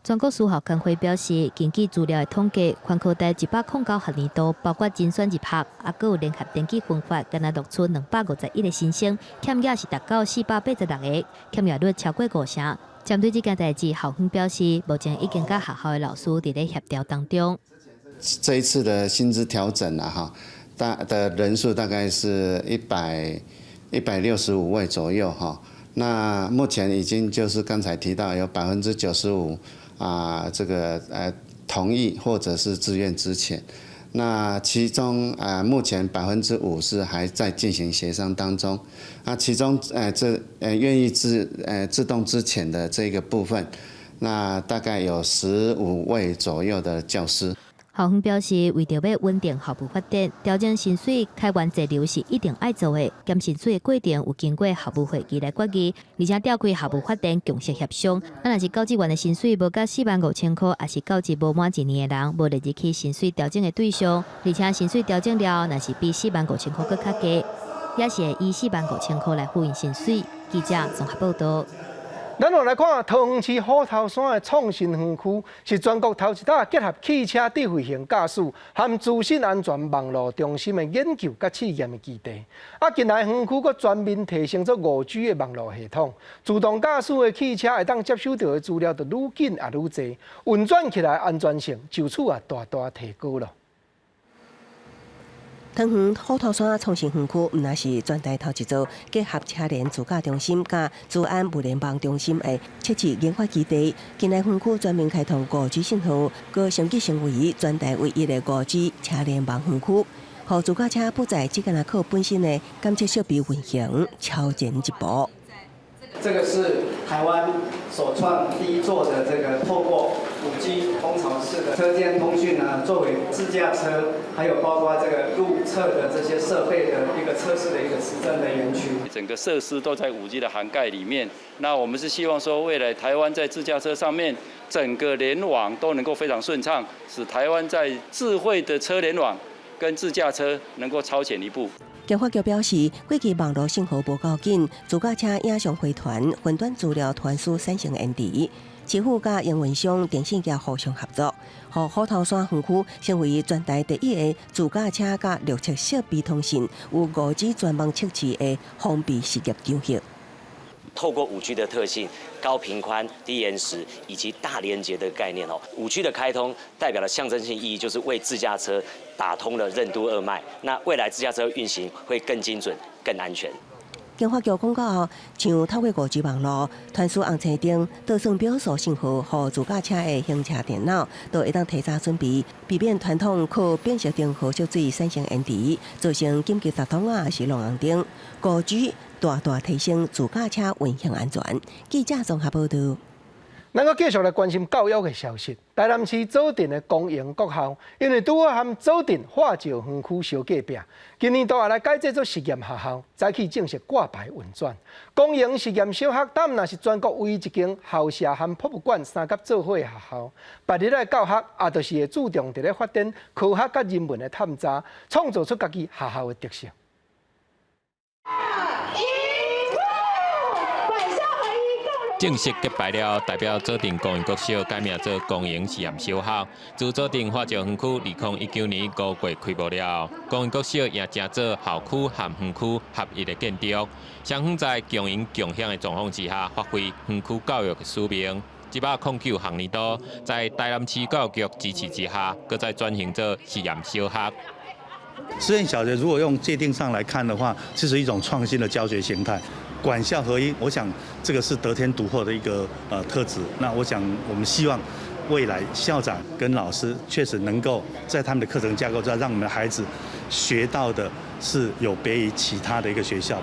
全国私校工会表示，根据资料的统计，环科大109学年度，包括精选入学，还有联合登记分发，敢若录出251个新生，欠额是达到486个，欠额率超过50%。针对这件代志，校方表示，目前已经甲学校的老师伫咧协调当中。这一次的薪资调整的人数大概是165位左右那目前已经就是刚才提到有95%这个同意或者是自愿资遣，那其中目前5%是还在进行协商当中，那其中愿意自动资遣的这个部分，那大概有15位左右的教师。校方表示，为着要稳定校部发展，调整薪水开源节流是一定爱做的。减薪水的过程有经过校部会议来决议，而且调开校部发展共识协商。若是教职员的薪水无到45000块，也是教职无满1年的人，无列入去薪水调整的对象。而且薪水调整了，若是比45000块更较低，也是会以45000块来呼应薪水。记者综合报道。咱落来看桃园市虎头山的创新园区，是全国头一搭结合汽车智慧型驾驶和资讯安全网络中心的研究甲试验的基地。近来园区佫全面提升做5G 的网络系统，自动驾驶的汽车会当接收到的资料就愈紧也愈侪，运转起来安全性就此也大大提高了。桃园虎头山创新园区，毋那是全台头一座结合车联自驾中心甲资安物联网中心的设置研发基地。近来园区全面开通5G 信号，佫升级成为全台唯一的5G 车联网园区，互自驾车不再只干靠本身的监测设备运行，超前一步。这个是台湾首创第一座的这个透过5G 蜂巢式的车间通讯呢，作为自驾车，还有包括这个路测的这些设备的一个测试的一个实证的园区。整个设施都在5G 的涵盖里面。那我们是希望说，未来台湾在自驾车上面，整个联网都能够非常顺畅，使台湾在智慧的车联网跟自驾车能够超前一步。检察局表示，过去网络信号无够紧，自驾车影像回传、分段资料传输产生延迟。市府甲营运商、电信业互相合作，互虎头山园区成为全台第一个自驾车甲绿色设备通信有5G 专网测试的封闭事业场域。透过5G 的特性、高频宽、低延时以及大连接的概念，5G 的开通代表了象征性意义，就是为自驾车打通了任督二脉。那未来自驾车运行会更精准、更安全。经发局讲到，像透过5G 网络传输红绿灯、倒算表数信号，互自驾车的行车电脑都会当提早准备，避免传统靠变色灯和烧水产生延迟，造成紧急煞通啊，是long红灯。5G 大大提升自驾车运行安全。记者综合报道。咱个继续来关心教育的消息。台南市左镇的公营国校，因为拄好和左镇化石园区相隔壁，今年度也来改制做实验学校，早起正式挂牌运转。公营实验小学当然是全国唯一一间校舍和博物馆三甲做伙的学校。别日的教学也就是会注重伫咧发展科学甲人文的探查，创造出家己学校的特色。正式揭牌了，代表左镇公营国小改名做公营实验小学。自左镇化石园区2019年5月开幕了，公营国小也正做校区和园区合一的建筑，双方在共赢共享的状况之下，发挥园区教育的使命。109学年度，在台南市教育局支持之下，搁再转型做实验小学。实验小学如果用界定上来看的话，这是一种创新的教学形态。管校合一，我想这个是得天独厚的一个特质。那我想我们希望未来校长跟老师确实能够在他们的课程架构上，让我们的孩子学到的是有别于其他的一个学校。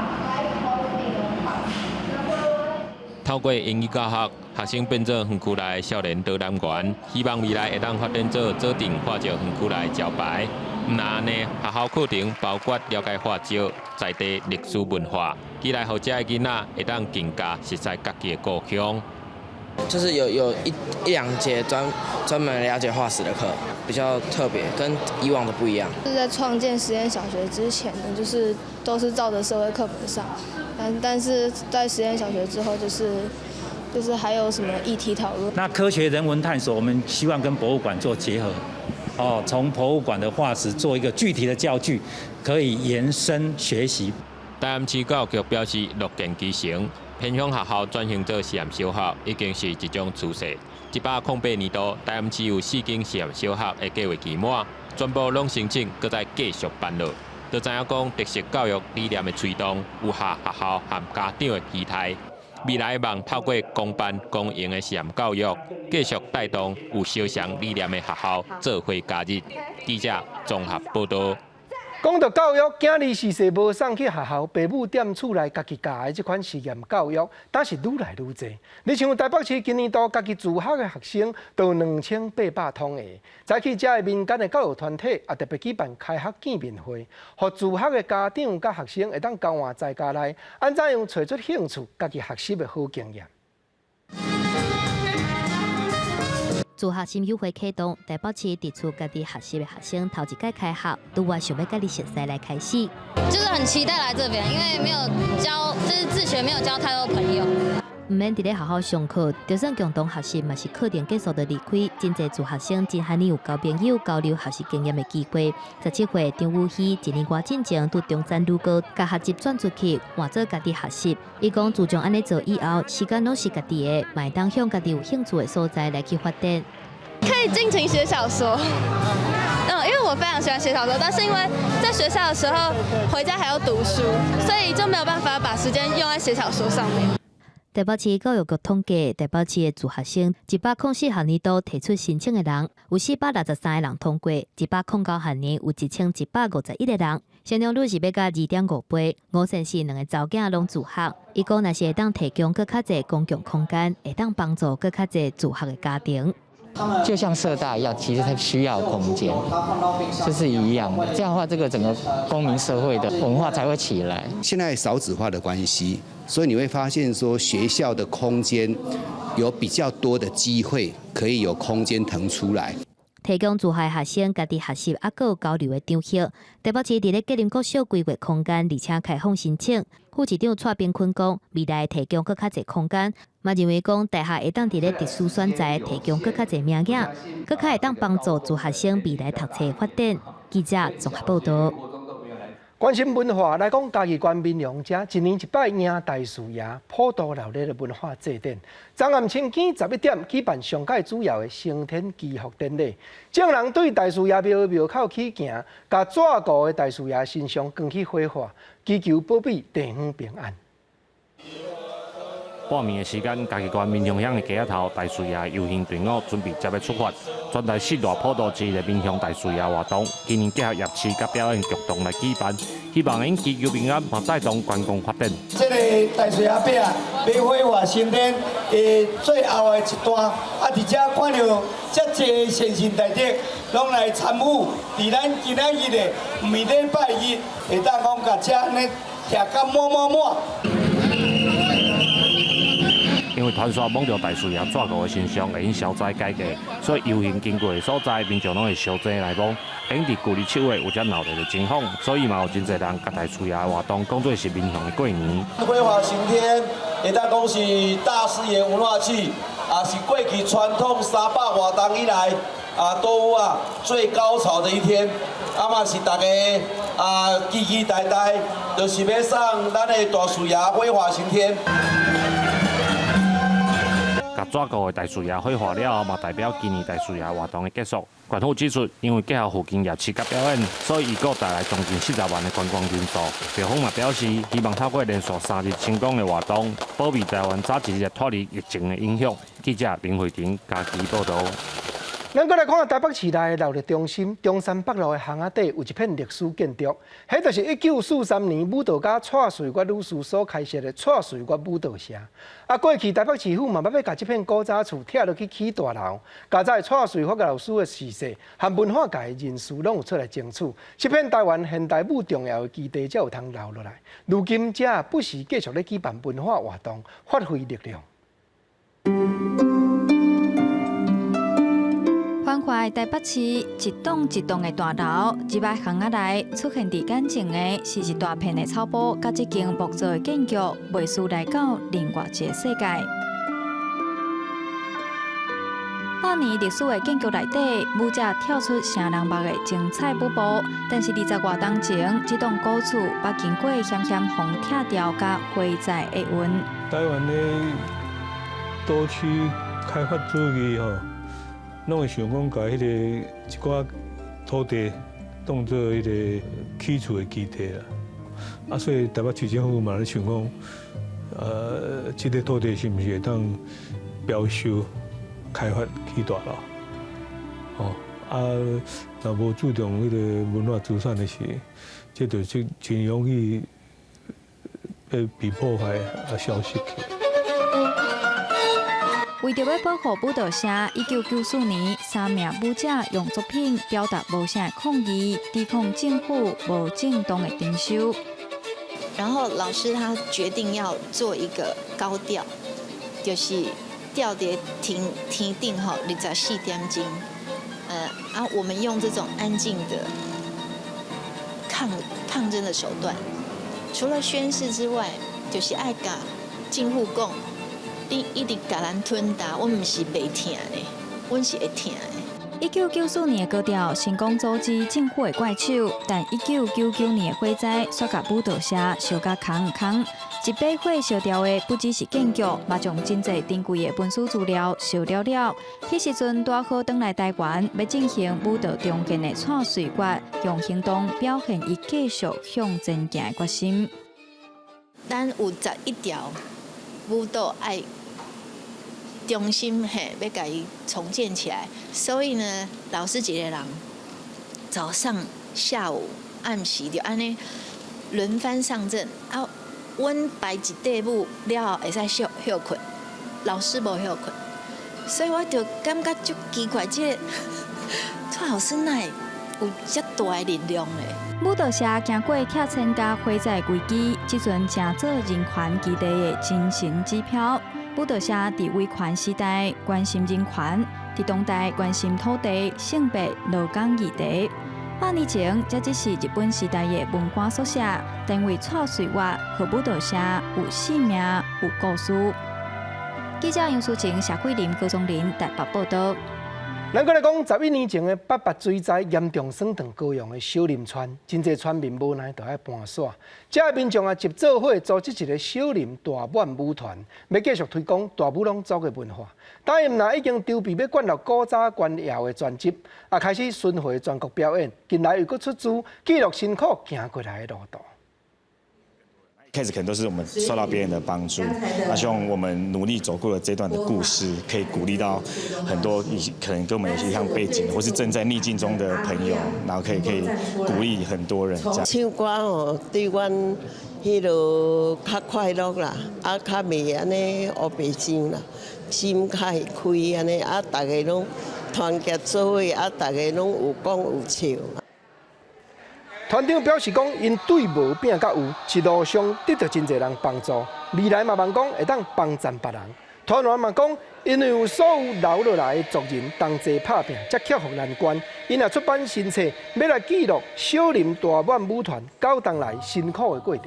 透过英语教学，学生变做园区内少年导览员，希望未来会当发展做左镇化石园区内招牌。唔那安尼，学校课程包括了解化石在地历史文化，期待后遮的囡仔会当更加熟悉家己的故乡。就是有一两节专门了解化石的课，比较特别，跟以往的不一样。是在创建实验小学之前呢，就是都是照着社会课本上，但是在实验小学之后，就是还有什么议题讨论。那科学人文探索，我们希望跟博物馆做结合。从博物馆的化石做一个具体的教具，可以延伸学习。台南市教育局表示，乐见其成，偏乡学校转型做实验小学，已经是一种趋势。108年度，台南市有4间实验小学的计划期满，全部拢申请，搁再继续办落。就知影讲，特色教育理念的推动，有下学校和家长的期待。未来望透过公办公营的实验教育，继续带动有小翔理念的学校做伙加入。记者综合报道。讲到教育，囝儿是世无送去学校，父母踮厝内家己教的这款实验教育，但是愈来愈多。你像台北市今年度家己自学的学生，都2800通个。早起遮的民间的教育团体也特别举办开学见面会，互自学的家长甲学生会当交换在家内，安怎样找出兴趣、家己学习的好经验。自学心友会启动，台北市提出家己学习的学生头一届开学，拄我想要家己熟悉来开始。就是很期待来这边，因为没有交，就是自学没有交太多朋友。唔免伫咧好好上课，就算共同学习，嘛是课程结束就离开。真侪自学生真罕有交朋友、交流学习经验的机会。17岁张武熙1年外进前拄中山女高，甲学习转出去，换做家己学习。伊讲自从安尼做以后，时间拢是家己的，嘛会当向家己有兴趣的所在来去发展。可以尽情写小说。因为我非常喜欢写小说，但是因为在学校的时候回家还要读书，所以就没有办法把时间用在写小说上面。台北市教育局统计，台北市的自学生104学年度提出申请的人有463个人通过，109学年有1151个人，成功率是要到2.5倍。5县市2个查某囝拢自学。伊讲，若是会当提供更较侪公共空间，会当帮助更较侪自学的家庭。就像社大一样，其实它需要空间，就是一样的。这样的话，这个整个公民社会的文化才会起来。现在少子化的关系，所以你会发现说，学校的空间有比较多的机会可以有空间腾出来。提供自学学生家己学习，还有交流的场所。台北市伫咧吉林国小规划空间，而且开放申请。副市长蔡炳坤讲，未来提供更较侪空间，嘛认为讲大学会当伫咧特殊选材提供更较侪名额，更较会当帮助自学生未来读册发展。记者综合报道。关心文化来讲，嘉义县民良者1年1摆迎大树爷普渡闹热的文化祭典。昨暗清间11点举办上届主要的升天祈福典礼，众人对大树爷庙口起行，甲纸糊的大树爷身上放起火化，祈求保庇地方平安。半暝的时间，嘉义县民雄乡的街仔头大树爷游行队伍准备接要出发，全台4大普渡之一的民雄大树爷活动，今年结合夜市甲表演共同来举办，希望因祈求平安，嘛带动观光发展。这个大树爷饼要火化升天的最后的一段，而且看到遮济先贤大德拢来参与，伫咱今仔日的唔是礼拜日，会当讲甲遮安尼徛甲满。因为传说摸到大树爷纸糊的身上会因消灾解决，所以游行经过的所在，民众拢会烧钱来摸。因伫旧日7月有遮闹热的情况，所以嘛有真侪人甲大树爷活动当作是民雄的过年。火化升天，会当讲是大师爷文化祭，也是过去传统300多年以来都有最高潮的一天，嘛是大家期期待待，就是要送咱的大树爷火化升天。甲纸糊的大树爷火化了后，嘛代表今年大树爷活动的结束。县府指出，因为结合附近夜市甲表演，所以预估带来将近40万的观光人数。地方嘛表示，希望透过连续3日成功的活动，保庇台湾早一日脱离疫情的影响。记者林慧婷家己报道。咱再来看台北市内的闹热中心，中山北路的巷仔底有一片历史建筑，迄就是1943年舞蹈家蔡瑞月女士所开设的蔡瑞月舞蹈社。过去台北市府嘛要甲这片古早厝拆落去起大楼，加在蔡瑞月老师的逝世和文化界人士拢有出来争取，这片台湾现代舞重要的基地才有通留落来。如今这不时继续咧举办文化活动，发挥力量。繁华台北市一栋一栋的大楼，一摆巷仔内出现伫眼前的是一大片的草坡，甲一间木造的建筑，袂输来到另外一个世界。百年历史的建筑内底，舞者跳出成人目的精彩舞步。但是20多年前，这栋古厝捌经过险险风拆掉甲火灾的运。台湾的都区开发主义吼。拢会想讲，把迄个一寡土地当做迄个起厝的基地啦。所以台北市政府嘛咧想讲，这个土地是毋是会当标售开发起大楼？若无注重迄个文化资产的时，这就真容易被破坏消失去。为着要保护舞蹈社，1994年3名舞者用作品表达无声的抗议，抵抗政府无正当的征收。然后老师他决定要做一个高调，就是吊蝶天顶吼24点钟，我们用这种安静的抗争的手段，除了宣誓之外，就是爱甲政府讲。你一直甲咱吞大，我毋是袂疼的，阮是会疼的。 1994年的高调成功阻止政府的怪手，但1999年的火灾却甲舞蹈社烧甲空。一把火烧掉的不只是建筑，嘛将真侪珍贵的文书资料烧了。迄时阵拄好返来台湾，要进行舞蹈中间的蔡穗月，用行动表现伊继续向前行的决心。咱有11条舞蹈爱。 中心要甲伊重建起来，所以呢，老师一个人早上、下午、暗时就安尼轮番上阵啊。阮排一队舞了后会使休困，老师无休困，所以我就感觉足奇怪，这个蔡老师哪会有遮大的力量嘞？舞蹈社经过拆迁甲火灾危机，即阵正做人权基地的精神指标。 舞蹈社伫威权时代关心人权，伫当代关心土地、性别、劳工议题。8年前，这只是日本时代的文官宿舍，单位蔡穗月和舞蹈社有生命、有故事。记者杨淑晴、谢桂林、高宗林台北报道。 咱搁来讲，11年前的北拔水灾严重损断高雄的小林村，真侪村民无奈就爱搬徙。这些民众啊，集做伙组织一个小林大满舞团，要继续推广大舞拢走的文化。当然啦，已经筹备要灌入古早官谣的专辑，也开始巡回全国表演。近来又搁出资记录辛苦行过来的路途。 开始可能都是我们受到别人的帮助，那希望我们努力走过了这段的故事，可以鼓励到很多可能跟我们有一样背景，或是正在逆境中的朋友，然后可以鼓励很多人这样。唱歌哦，对阮迄落较快乐啦，啊较袂安尼黑白情啦，心较会开安尼，啊大家拢团结做伙，啊大家拢有讲有笑。 团长表示讲，因对无变甲有，一路上得到真侪人帮助，未来嘛望讲会当帮赞别人。团员嘛讲，因为有所有留落来的族人同齐拍拼，才克服难关。因也出版新册，要来记录小林大满舞团9冬来辛苦的过程。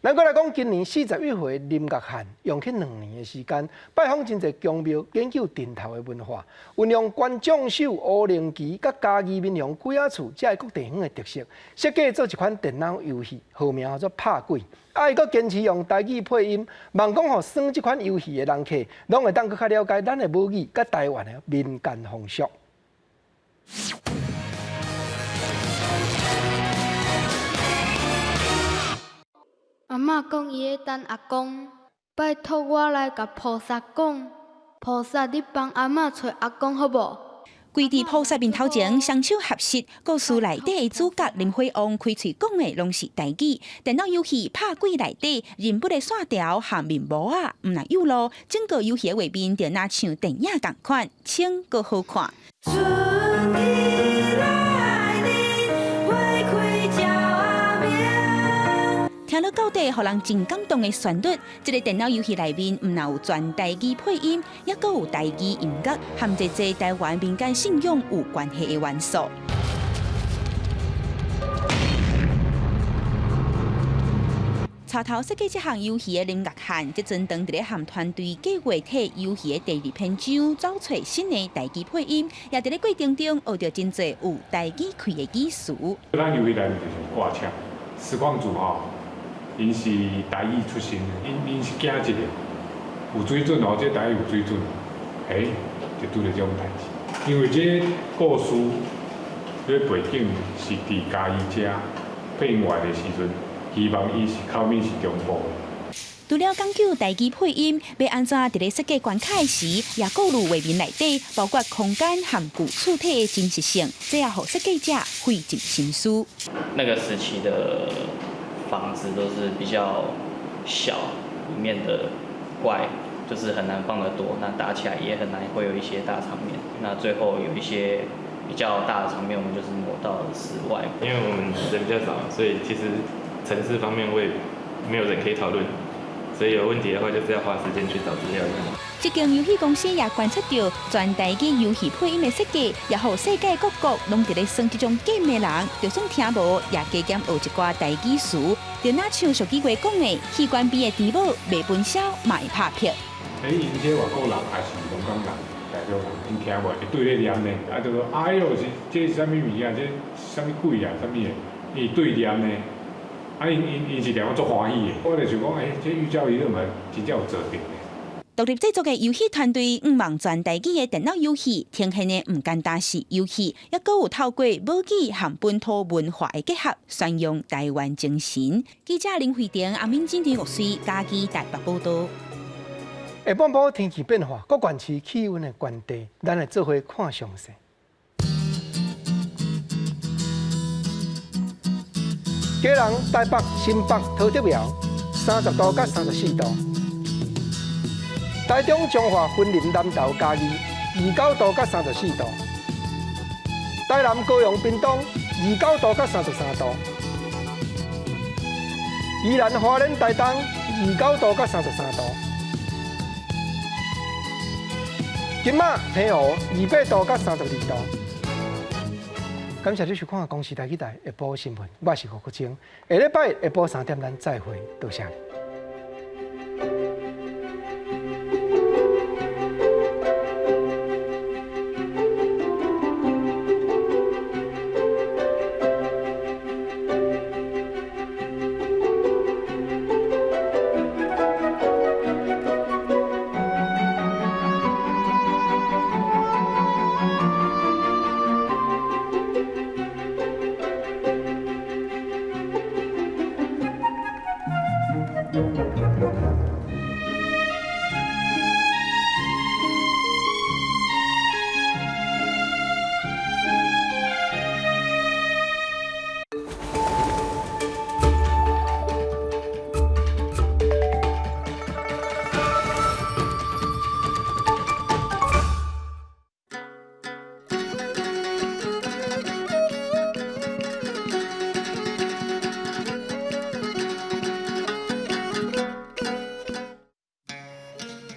咱搁来讲，今年41岁林岳汉用去2年的时间，拜访真侪宫庙，研究镇头的文化，运用关将手、乌灵旗、甲嘉义闽乡鬼仔厝，这各地方的特色，设计做一款电脑游戏，号名叫做拍鬼。伊搁坚持用台语配音，望讲互耍这款游戏的人客，拢会当搁较了解咱的母语，甲台湾的民间风俗。 阿嬷讲伊会等阿公，拜托我来甲菩萨讲，菩萨你帮阿嬷找阿公好无？跪伫菩萨面头前，双手合十，故事内底的主角林辉王开嘴讲的拢是台语。电脑游戏拍鬼内底人物的线条和面模啊，毋若有路，整个游戏的画面就若像电影同款，清阁好看。 听了到底，互人真感动的旋律。这个电脑游戏内面，唔但有全台语配音，也阁有台语音乐，和这些台湾民间信仰有关系的元素。带头设计这项游戏的林岳汉，即阵当伫咧和团队计划替游戏的第2篇章，找出新的台语配音，也伫咧过程中学到真侪有台语开的技术。咱游戏内面就是挂车，实况组吼。 因是台语出身，因是惊一个有水准哦，这台语有水准，就拄着这种代志。因为这故事，这背景是伫嘉义遮配音员的时阵，希望伊是口面是中部的。除了讲究台语配音，要安怎伫咧设计关卡时，也顾虑画面内底包括空间和具躯体的真实性，这也互设计者费尽心思。那个时期的。 房子都是比较小，里面的怪就是很难放得多，那打起来也很难会有一些大场面。那最后有一些比较大的场面，我们就是挪到室外。因为我们人比较少，所以其实城市方面我也没有人可以讨论，所以有问题的话，就是要花时间去找资料用。这间游戏公司也观察到，全台嘅游戏配音的设计，也好世界各国拢伫咧算这种 game 的人，就算听无，也加减学一寡台语词。就那像上几月讲的，器官边的猪母卖分销，卖拍票。因这外国人还是香港人、大陆人，因听无会对咧念呢，就说哎呦，这什么物件，这什么鬼啊，什么的，伊对念呢。因是令我足欢喜的，我就想讲，这寓教于乐嘛，真正有做到的。独立制作的游戏团队望全台语的电脑游戏，呈现的唔简单是游戏，也搁有透过武艺和本土文化的结合，宣扬台湾精神。记者林慧婷、阿敏金田玉水嘉义台北报道。下半部天气变化，各县市气温的悬低，咱来做伙看详细。基隆、台北、新北、桃竹苗30度到34度；台中、彰化、云林、南投、嘉义29度到34度；台南、高雄、屏东29度到33度；宜兰、花莲、台东29度到33度；金马、澎湖28度到32度。感谢你收看《公视台语台下晡新闻》，我是胡国清。下礼拜下晡3点咱再会，多谢你。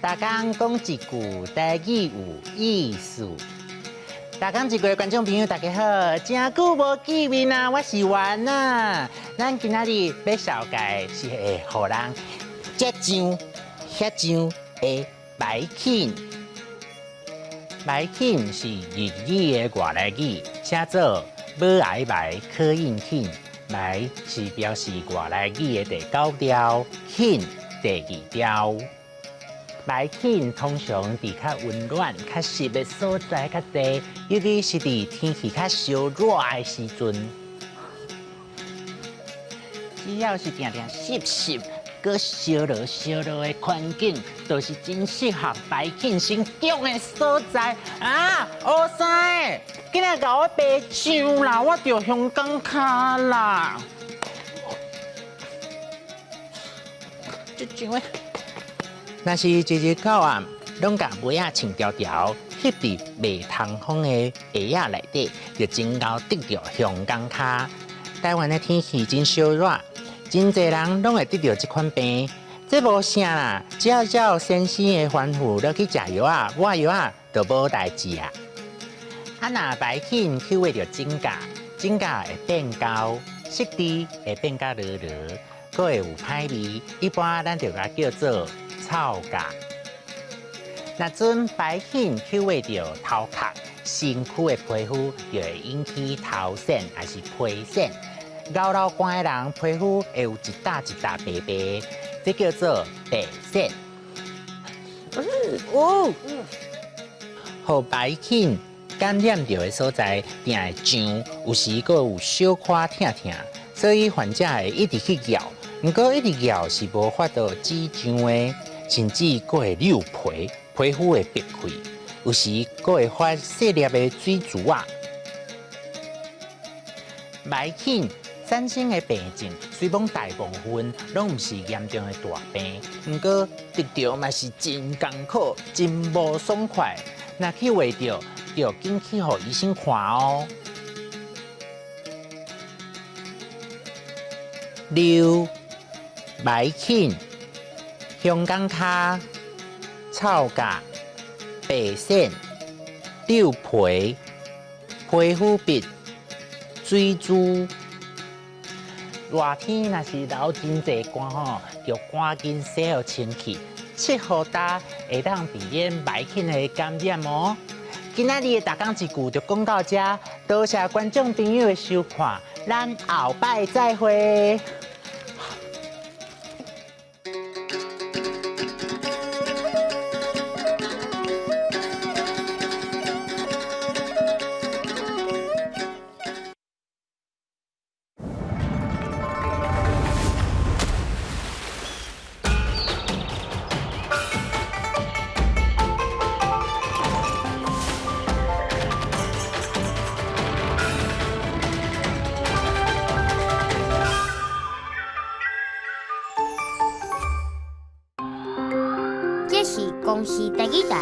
大家讲一句台语有意思。大家一句观众朋友大家好，真久无见面啊，我是元啊。咱今仔日要绍介是会互人这上、遐上的白琴。白琴是日语的外来语，写做母爱白可应琴。白是表示外来语的第9调，琴第2调。白琴通常伫较温暖、较湿的所在较多，尤其是伫天气较烧热的时阵。只要是定定湿湿、搁烧热的环境，都是真适合白琴生长的所在啊！乌生，今日甲我白唱啦，我着香港卡啦。这上诶。若是日日到晚，拢甲尾仔穿条条，翕伫袂通风的鞋仔内底，就真够得到香港脚。台湾的天气真烧热，真侪人拢会得到这款病。这无啥啦，只要照先生的吩咐落去食药啊、抹药啊，就无代志啊。啊，若白琴去为着指甲，指甲会变高，湿地会变甲落落，佫会有歹味。一般咱就甲叫做臭甲。若阵白琴去为着头壳、身躯的皮肤，就会引起头癣还是皮癣。老老寒的人皮肤会有一笪一笪白白，这叫做白癣。互白琴感染到的所在，定会痒，有时佫有小可疼疼，所以患者会一直去咬。不过一直咬是无法度止痒的。甚至佫会扭皮，皮肤会裂开，有时佫会发细粒的水珠啊。白琴产生的病症，虽讲大部分拢毋是严重的大病，不过得到嘛是真艰苦，真无爽快。若去画着，就紧去互医生看哦。6白琴。香港卡、草甲、白线、豆皮、皮肤笔、水珠。热天若是流真侪汗吼，就赶紧洗好清气，切好搭会当避免歹菌的感染哦。今仔日的大讲一句就讲到这，多谢观众朋友的收看，咱后摆再会。这是公视第几台，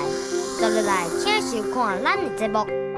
接落来请收看咱的节目。